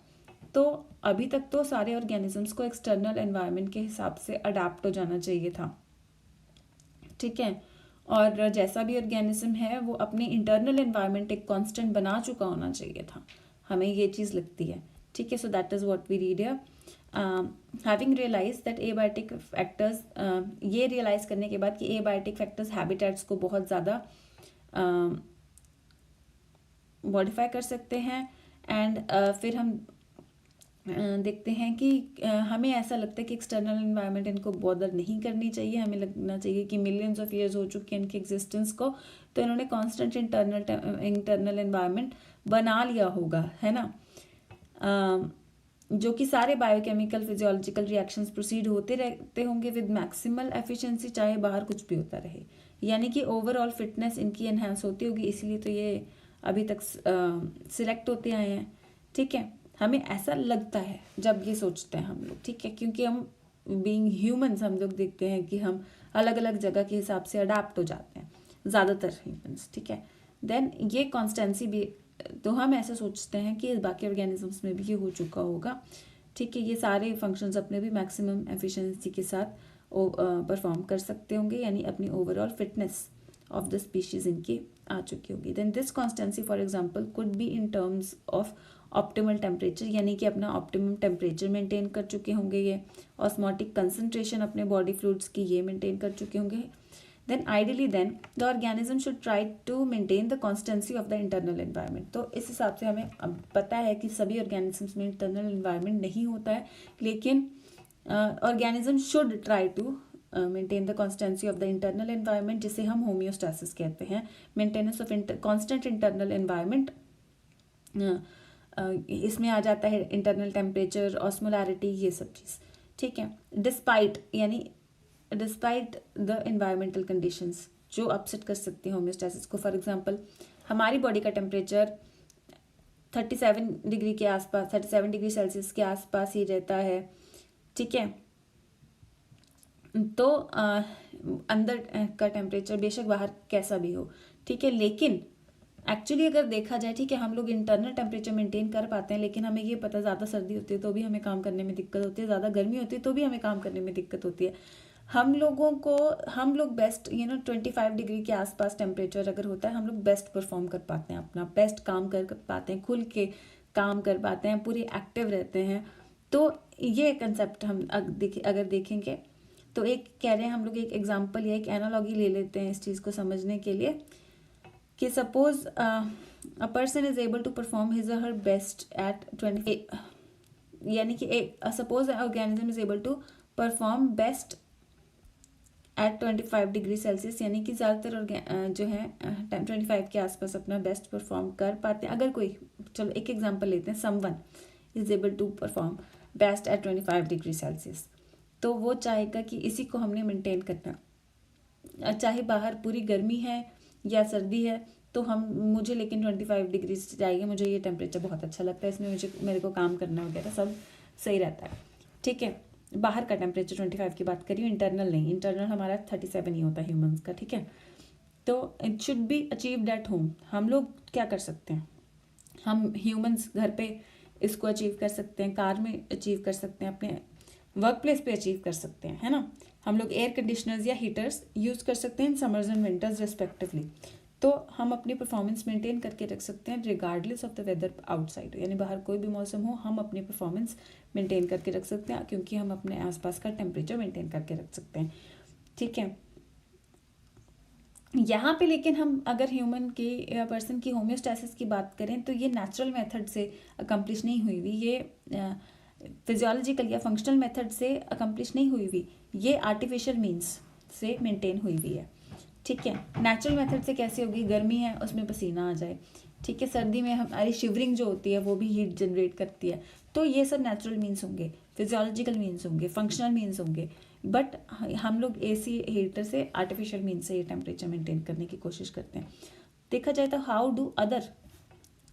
तो अभी तक तो सारे ऑर्गेनिजम्स को एक्सटर्नल एनवायरनमेंट के हिसाब से अडाप्ट हो जाना चाहिए था. ठीक है, और जैसा भी ऑर्गेनिज्म है वो अपने इंटरनल एनवायरनमेंट एक कांस्टेंट बना चुका होना चाहिए था, हमें ये चीज़ लगती है. ठीक है, so that is what we read here. Having realise that abiotic factors, ये रियलाइज करने के बाद कि एबायोटिक फैक्टर्स हैबिटेट्स को बहुत ज़्यादा मॉडिफाई कर सकते हैं. एंड फिर हम देखते हैं कि हमें ऐसा लगता है कि एक्सटर्नल एनवायरनमेंट इनको बॉदर नहीं करनी चाहिए. हमें लगना चाहिए कि मिलियंस ऑफ ईयर्स हो चुके हैं इनके एग्जिस्टेंस को, तो इन्होंने कांस्टेंट इंटरनल एनवायरनमेंट बना लिया होगा, है ना. जो कि सारे बायोकेमिकल फिजियोलॉजिकल रिएक्शंस प्रोसीड होते रहते होंगे विद मैक्सिमल एफिशिएंसी, चाहे बाहर कुछ भी होता रहे. यानी कि ओवरऑल फिटनेस इनकी एनहांस होती होगी, इसीलिए तो ये अभी तक सिलेक्ट होते आए हैं. ठीक है, हमें ऐसा लगता है जब ये सोचते हैं हम लोग. ठीक है, क्योंकि हम बीइंग ह्यूमंस हम लोग देखते हैं कि हम अलग अलग जगह के हिसाब से अडाप्ट हो जाते हैं, ज़्यादातर ह्यूमंस. ठीक है, देन ये कॉन्स्टेंसी भी, तो हम ऐसा सोचते हैं कि बाकी ऑर्गेनिजम्स में भी ये हो चुका होगा. ठीक है, ये सारे फंक्शंस अपने भी मैक्सिमम एफिशिएंसी के साथ परफॉर्म कर सकते होंगे, यानी अपनी overall fitness of the species इनकी आ चुकी होगी. Then this constancy for example could be in terms of optimal temperature, यानी कि अपना ऑप्टिमम टेम्परेचर मेंटेन कर चुके होंगे ये. ऑस्मोटिक कंसंट्रेशन अपने बॉडी फ्लूइड्स की ये मेंटेन कर चुके होंगे. then ideally then the organism should try to maintain the constancy of the internal environment. तो इस हिसाब से हमें अब पता है कि सभी organisms में internal environment नहीं होता है, लेकिन organism should try to maintain the constancy of the internal environment, जिसे हम homeostasis कहते हैं. maintenance of constant internal environment, इसमें आ जाता है internal temperature, osmolarity, ये सब चीज़. ठीक है, despite यानी डिस्पाइट द एनवायरमेंटल कंडीशंस जो अपसेट कर सकती हैं होम्योस्टेसिस को. फॉर एग्जांपल हमारी बॉडी का टेम्परेचर 37 डिग्री के आसपास, 37 डिग्री सेल्सियस के आसपास ही रहता है. ठीक है, तो अंदर का टेम्परेचर बेशक बाहर कैसा भी हो. ठीक है, लेकिन एक्चुअली अगर देखा जाए, ठीक है, हम लोग इंटरनल टेम्परेचर मेंटेन कर पाते हैं, लेकिन हमें ये पता ज़्यादा सर्दी होती है तो भी हमें काम करने में दिक्कत होती है, ज़्यादा गर्मी होती है तो भी हमें काम करने में दिक्कत होती है. हम लोग बेस्ट 25 डिग्री के आसपास टेम्परेचर अगर होता है, हम लोग बेस्ट परफॉर्म कर पाते हैं, अपना बेस्ट काम कर पाते हैं, खुल के काम कर पाते हैं, पूरे एक्टिव रहते हैं. तो ये कंसेप्ट हम अगर देखेंगे तो एक कह रहे हैं हम लोग, एक एग्जांपल या एक एनालॉजी ले लेते हैं इस चीज़ को समझने के लिए, कि suppose a person is able to perform his or her best at 20, यानी कि suppose organism is able to perform best at 25 degree Celsius, यानी कि ज़्यादातर जो है 25 के आसपास अपना बेस्ट परफॉर्म कर पाते हैं. अगर कोई, चलो एक एग्जांपल लेते हैं, someone is able to perform best at 25 degree Celsius, तो वो चाहेगा कि इसी को हमने मेंटेन करना, चाहे बाहर पूरी गर्मी है या सर्दी है, तो मुझे लेकिन 25 डिग्री चाहिए, मुझे ये टेम्परेचर बहुत अच्छा लगता है, इसमें मेरे को काम करना वगैरह सब सही रहता है. ठीक है, बाहर का टेम्परेचर 25 की बात करी हूँ, इंटरनल नहीं. इंटरनल हमारा 37 ही होता है ह्यूमंस का. ठीक है, तो it should be achieved at home. हम लोग क्या कर सकते हैं, हम ह्यूमंस घर पे इसको अचीव कर सकते हैं, कार में अचीव कर सकते हैं, अपने वर्क प्लेस पे अचीव कर सकते हैं, है ना. हम लोग एयर कंडीशनर्स या हीटर्स यूज़ कर सकते हैं in summers and winters respectively. तो हम अपनी परफॉर्मेंस मेंटेन करके रख सकते हैं regardless of the weather outside, यानी बाहर कोई भी मौसम हो हम अपनी परफॉर्मेंस मेंटेन करके रख सकते हैं, क्योंकि हम अपने आसपास का टेम्परेचर मेंटेन करके रख सकते हैं। ठीक है, यहाँ पे लेकिन हम अगर ह्यूमन की या पर्सन की होम्योस्टैसिस की बात करें तो ये नेचुरल मेथड से अकम्प्लिश नहीं हुई हुई, ये फिजियोलॉजिकल या फंक्शनल मेथड से अकम्प्लिश नहीं हुई हुई, ये आर्टिफिशियल मीन्स से मेंटेन हुई हुई है। ठीक है, नेचुरल मेथड से कैसे होगी, गर्मी है उसमें पसीना आ जाए, ठीक है, सर्दी में हमारी शिवरिंग जो होती है वो भी हीट जनरेट करती है, तो ये सब नेचुरल मीन्स होंगे, फिजियोलॉजिकल मीन्स होंगे, फंक्शनल मीन्स होंगे। बट हम लोग एसी हीटर से आर्टिफिशियल मीन्स से ये टेम्परेचर मेंटेन करने की कोशिश करते हैं। देखा जाए तो how do other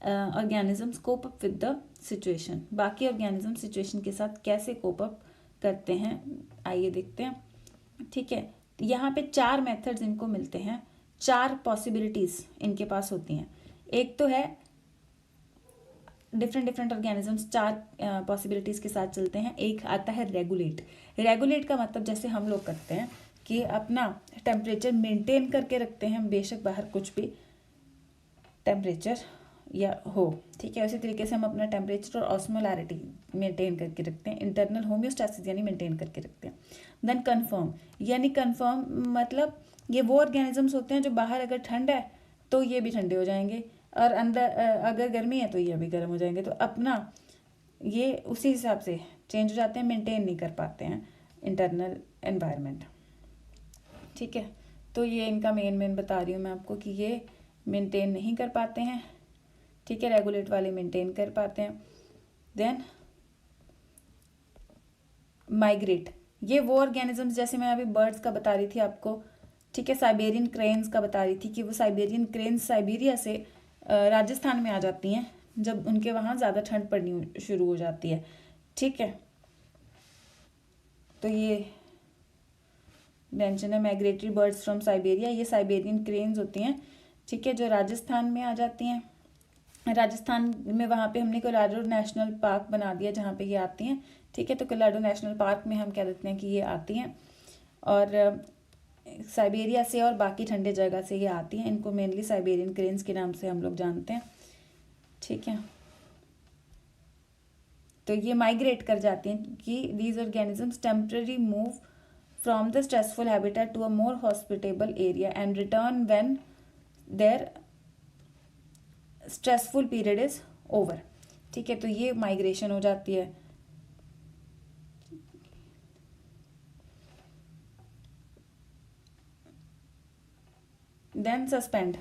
organisms cope up with the situation, बाकी ऑर्गेनिज्म सिचुएशन के साथ कैसे कोप अप करते हैं, आइए देखते हैं। ठीक है, यहाँ पे 4 मेथड्स इनको मिलते हैं, 4 पॉसिबिलिटीज इनके पास होती हैं। एक तो है डिफरेंट ऑर्गेनिजम्स 4 पॉसिबिलिटीज के साथ चलते हैं। एक आता है रेगुलेट। रेगुलेट का मतलब जैसे हम लोग करते हैं कि अपना टेम्परेचर मेंटेन करके रखते हैं, बेशक बाहर कुछ भी टेम्परेचर या हो, ठीक है, उसी तरीके से हम अपना टेम्परेचर और ऑस्मोलैरिटी मेंटेन करके रखते हैं, इंटरनल होम्योस्टैसिस यानी मेंटेन करके रखते हैं। देन कन्फर्म, यानी कन्फर्म मतलब ये वो ऑर्गेनिजम्स होते हैं जो बाहर अगर ठंड है तो ये भी ठंडे हो जाएंगे, और अंदर अगर गर्मी है तो ये भी गर्म हो जाएंगे, तो अपना ये उसी हिसाब से चेंज हो जाते हैं, मेंटेन नहीं कर पाते हैं इंटरनल एनवायरनमेंट। ठीक है, तो ये इनका मेन बता रही हूँ मैं आपको कि ये मेंटेन नहीं कर पाते हैं। ठीक है, रेगुलेट वाले मेंटेन कर पाते हैं। देन माइग्रेट, ये वो ऑर्गेनिजम्स जैसे मैं अभी बर्ड्स का बता रही थी आपको, ठीक है, साइबेरियन क्रेन्स का बता रही थी कि वो साइबेरियन क्रेन्स साइबेरिया से राजस्थान में आ जाती हैं जब उनके वहाँ ज़्यादा ठंड पड़नी शुरू हो जाती है। ठीक है, तो ये मेंशन है माइग्रेटरी बर्ड्स फ्रॉम साइबेरिया, ये साइबेरियन क्रेन्स होती हैं, ठीक है, जो राजस्थान में आ जाती हैं। राजस्थान में वहाँ पे हमने कोलाडो नेशनल पार्क बना दिया जहाँ पे ये आती हैं। ठीक है, तो कोलाडो नेशनल पार्क में हम कह देते हैं कि ये आती हैं, और साइबेरिया से और बाकी ठंडे जगह से ये आती हैं। इनको मेनली साइबेरियन क्रेन्स के नाम से हम लोग जानते हैं। ठीक है, तो ये माइग्रेट कर जाती हैं कि these organisms temporary move from the stressful habitat to a more hospitable area and return when their stressful period is over. ठीक है, तो ये माइग्रेशन हो जाती है। देन सस्पेंड,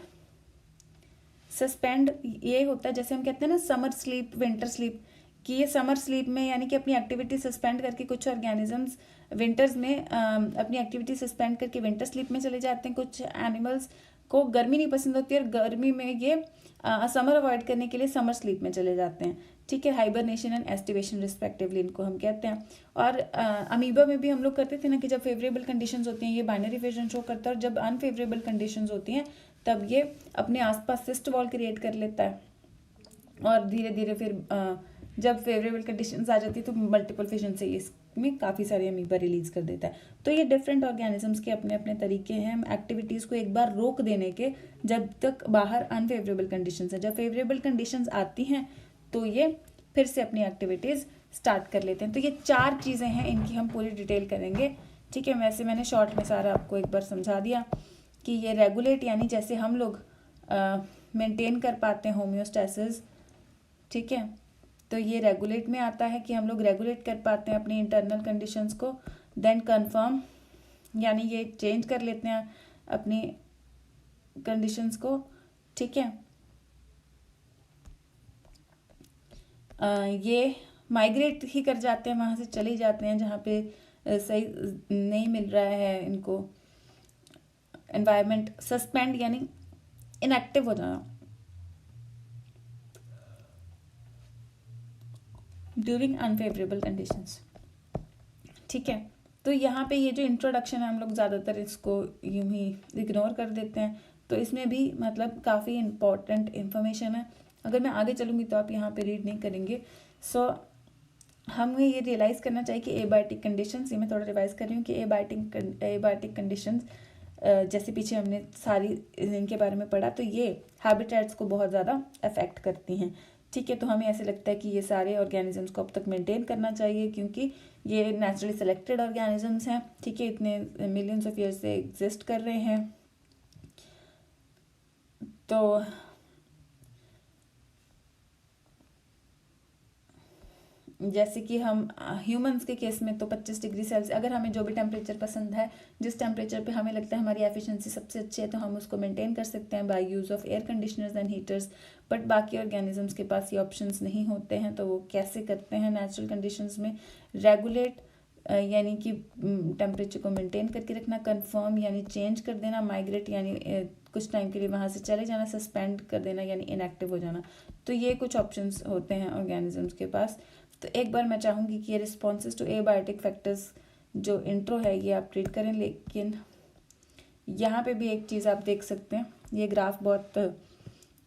सस्पेंड ये होता है जैसे हम कहते हैं ना समर स्लीप विंटर स्लीप, कि ये समर स्लीप में यानी कि अपनी एक्टिविटी सस्पेंड करके कुछ ऑर्गेनिजम्स विंटर्स में अपनी एक्टिविटी सस्पेंड करके विंटर स्लीप में चले जाते हैं। कुछ एनिमल्स को गर्मी नहीं पसंद होती है और गर्मी में ये समर अवॉइड करने के लिए समर स्लीप में चले जाते हैं। ठीक है, हाइबरनेशन एंड एस्टिवेशन रिस्पेक्टिवली इनको हम कहते हैं। और अमीबा में भी हम लोग करते थे ना कि जब फेवरेबल कंडीशंस होती हैं ये बाइनरी फिजन शो करता है, और जब अनफेवरेबल कंडीशंस होती हैं तब ये अपने आसपास सिस्ट वॉल क्रिएट कर लेता है, और धीरे धीरे फिर जब फेवरेबल कंडीशंस आ जाती है तो मल्टीपल फिजन से इसमें काफ़ी सारे अमीबा रिलीज कर देता है। तो ये डिफरेंट ऑर्गेनिजम्स के अपने अपने तरीके हैं एक्टिविटीज़ को एक बार रोक देने के, जब तक बाहर अनफेवरेबल कंडीशंस है। जब फेवरेबल कंडीशंस आती हैं तो ये फिर से अपनी एक्टिविटीज़ स्टार्ट कर लेते हैं। तो ये 4 चीज़ें हैं, इनकी हम पूरी डिटेल करेंगे। ठीक है, वैसे मैंने शॉर्ट में सारा आपको एक बार समझा दिया कि ये रेगुलेट यानी जैसे हम लोग मेंटेन कर पाते हैं होम्योस्टैसिस। ठीक है, तो ये रेगुलेट में आता है कि हम लोग रेगुलेट कर पाते हैं अपनी इंटरनल कंडीशंस को। देन कन्फर्म यानी ये चेंज कर लेते हैं अपनी कंडीशंस को। ठीक है, ये माइग्रेट ही कर जाते हैं, वहाँ से चले जाते हैं जहाँ पे सही नहीं मिल रहा है इनको एनवायरनमेंट। सस्पेंड यानी इनएक्टिव हो जाना ड्यूरिंग अनफेवरेबल कंडीशंस। ठीक है, तो यहाँ पे ये जो इंट्रोडक्शन है हम लोग ज़्यादातर इसको यूं ही इग्नोर कर देते हैं, तो इसमें भी मतलब काफ़ी इम्पोर्टेंट इन्फॉर्मेशन है। अगर मैं आगे चलूँगी तो आप यहाँ पे रीड नहीं करेंगे। सो हमें ये रियलाइज़ करना चाहिए कि एबायोटिक कंडीशंस, ये मैं थोड़ा रिवाइज कर रही हूँ कि एबायोटिक कंडीशंस जैसे पीछे हमने सारी इनके बारे में पढ़ा, तो ये हैबिटेट्स को बहुत ज़्यादा अफेक्ट करती हैं। ठीक है, तो हमें ऐसे लगता है कि ये सारे ऑर्गेनिजम्स को अब तक मेंटेन करना चाहिए, क्योंकि ये नेचुरली सेलेक्टेड ऑर्गेनिजम्स हैं। ठीक है, इतने मिलियंस ऑफ ईयर्स से एग्जिस्ट कर रहे हैं। तो जैसे कि हम ह्यूमंस के केस में तो 25 डिग्री सेल्सियस, अगर हमें जो भी टेम्परेचर पसंद है, जिस टेम्परेचर पे हमें लगता है हमारी एफिशिएंसी सबसे अच्छी है, तो हम उसको मेंटेन कर सकते हैं by use of air conditioners and heaters. But बाकी ऑर्गेनिजम्स के पास ये ऑप्शंस नहीं होते हैं, तो वो कैसे करते हैं नेचुरल कंडीशंस में? रेगुलेट यानी कि टेम्परेचर को मेंटेन करके रखना, कन्फर्म यानी चेंज कर देना, माइग्रेट यानी कुछ टाइम के लिए वहाँ से चले जाना, सस्पेंड कर देना यानी इनएक्टिव हो जाना। तो ये कुछ ऑप्शंस होते हैं ऑर्गेनिजम्स के पास। तो एक बार मैं चाहूँगी कि ये रिस्पॉन्सेज टू एबायोटिक फैक्टर्स जो इंट्रो है ये आप रीड करें। लेकिन यहाँ पे भी एक चीज़ आप देख सकते हैं, ये ग्राफ बहुत,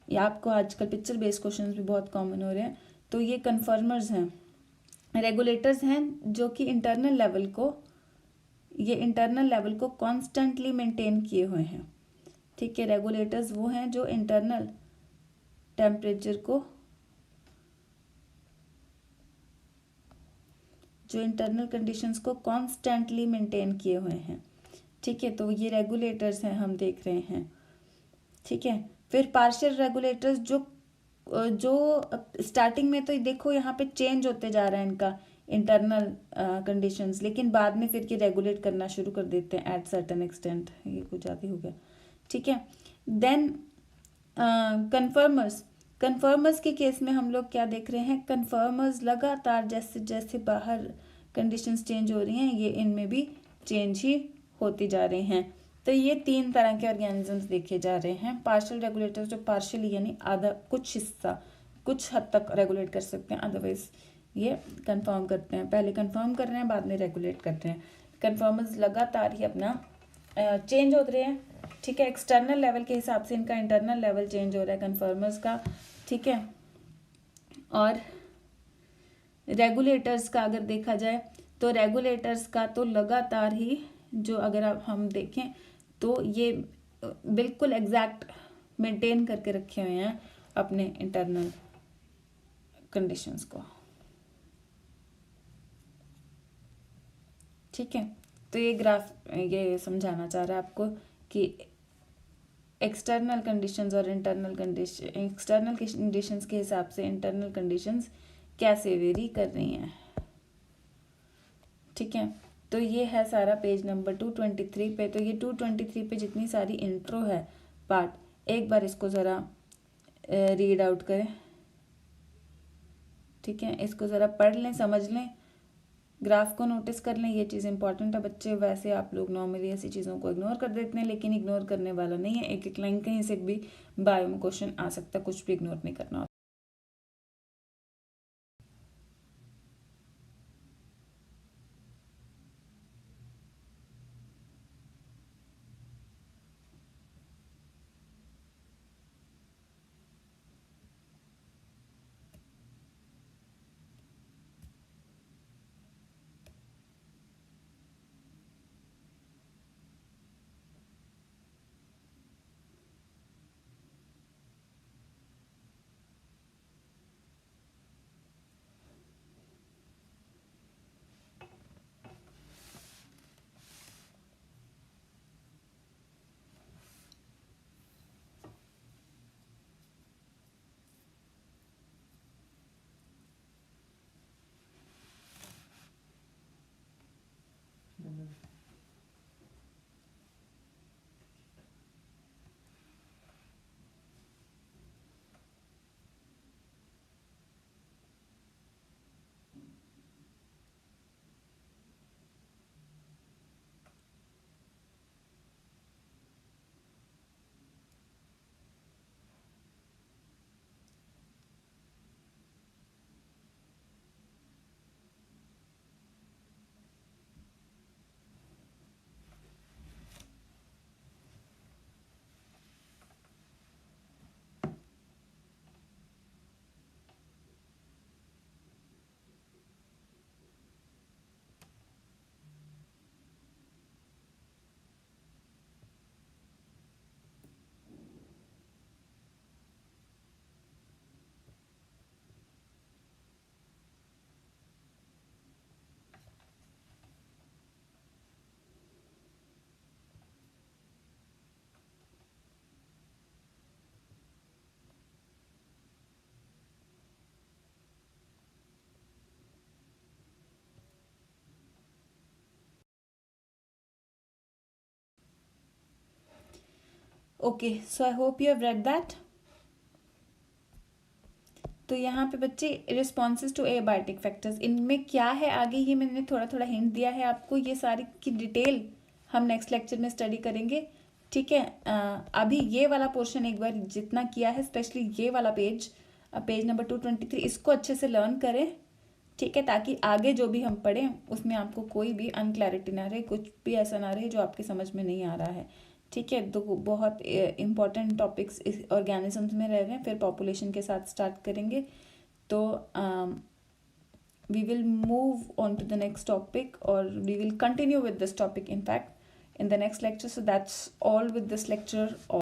ये आपको आजकल पिक्चर बेस्ड क्वेश्चंस भी बहुत कॉमन हो रहे हैं। तो ये कन्फर्मर्स हैं, रेगुलेटर्स हैं जो कि इंटरनल लेवल को कॉन्स्टेंटली मेंटेन किए हुए हैं। ठीक है, रेगुलेटर्स वो हैं जो इंटरनल टेम्परेचर को, जो इंटरनल कंडीशंस को कॉन्स्टेंटली मेंटेन किए हुए हैं। ठीक है, तो ये रेगुलेटर्स हैं हम देख रहे हैं। ठीक है, फिर पार्शियल रेगुलेटर्स जो स्टार्टिंग में तो देखो यहाँ पे चेंज होते जा रहा है इनका इंटरनल कंडीशंस, लेकिन बाद में फिर ये रेगुलेट करना शुरू कर देते हैं एट सर्टेन एक्सटेंट। ये कुछ ज़्यादा हो गया। ठीक है, देन कन्फर्मर्स के केस में हम लोग क्या देख रहे हैं? कन्फर्मर्स लगातार जैसे जैसे बाहर कंडीशंस चेंज हो रही हैं, ये इनमें भी चेंज ही होती जा रहे हैं। तो ये 3 तरह के ऑर्गेनिजम्स देखे जा रहे हैं। पार्शियल रेगुलेटर्स जो पार्शियली यानी आधा, कुछ हिस्सा कुछ हद तक रेगुलेट कर सकते हैं, अदरवाइज ये कन्फर्म करते हैं, पहले कन्फर्म कर रहे हैं बाद में रेगुलेट करते हैं। कन्फर्मर्स लगातार ही अपना चेंज हो रहे हैं। ठीक है, एक्सटर्नल लेवल के हिसाब से इनका इंटरनल लेवल चेंज हो रहा है कन्फर्मर्स का। ठीक है, और रेगुलेटर्स का अगर देखा जाए तो रेगुलेटर्स का तो लगातार ही जो अगर आप हम देखें तो ये बिल्कुल एग्जैक्ट मेंटेन करके रखे हुए हैं अपने इंटरनल कंडीशंस को। ठीक है, तो ये ग्राफ ये समझाना चाह रहा है आपको कि एक्सटर्नल कंडीशंस और इंटरनल कंडीशन, एक्सटर्नल कंडीशंस के हिसाब से इंटरनल कंडीशंस कैसे वेरी कर रही हैं। ठीक है, तो ये है सारा पेज नंबर 223 पे। तो ये 223 पे जितनी सारी इंट्रो है पार्ट, एक बार इसको ज़रा रीड आउट करें। ठीक है, इसको ज़रा पढ़ लें, समझ लें, ग्राफ को नोटिस कर लें, ये चीज़ इंपॉर्टेंट है बच्चे। वैसे आप लोग नॉर्मली ऐसी चीज़ों को इग्नोर कर देते हैं, लेकिन इग्नोर करने वाला नहीं है। एक एक लाइन कहीं से भी बायो में क्वेश्चन आ सकता है, कुछ भी इग्नोर नहीं करना। Okay, so I hope you have read that. तो यहाँ पे बच्चे रिस्पॉन्सेज टू एबायोटिक फैक्टर्स, इनमें क्या है आगे ये मैंने थोड़ा थोड़ा हिंट दिया है आपको. ये सारी की डिटेल हम नेक्स्ट लेक्चर में स्टडी करेंगे. ठीक है, अभी ये वाला पोर्शन एक बार जितना किया है, स्पेशली ये वाला पेज, पेज नंबर 223, इसको अच्छे से लर्न करें. ठीक है, ताकि आगे जो भी हम पढ़ें उसमें आपको कोई भी अनक्लैरिटी ना रहे, कुछ भी ऐसा ना रहे जो आपकी समझ में नहीं आ रहा है. ठीक है, तो बहुत इम्पॉर्टेंट टॉपिक्स इस ऑर्गेनिजम्स में रह रहे हैं. फिर पॉपुलेशन के साथ स्टार्ट करेंगे. तो we will move on to the next topic, or we will continue with this topic in fact in the next lecture. So that's all with this lecture.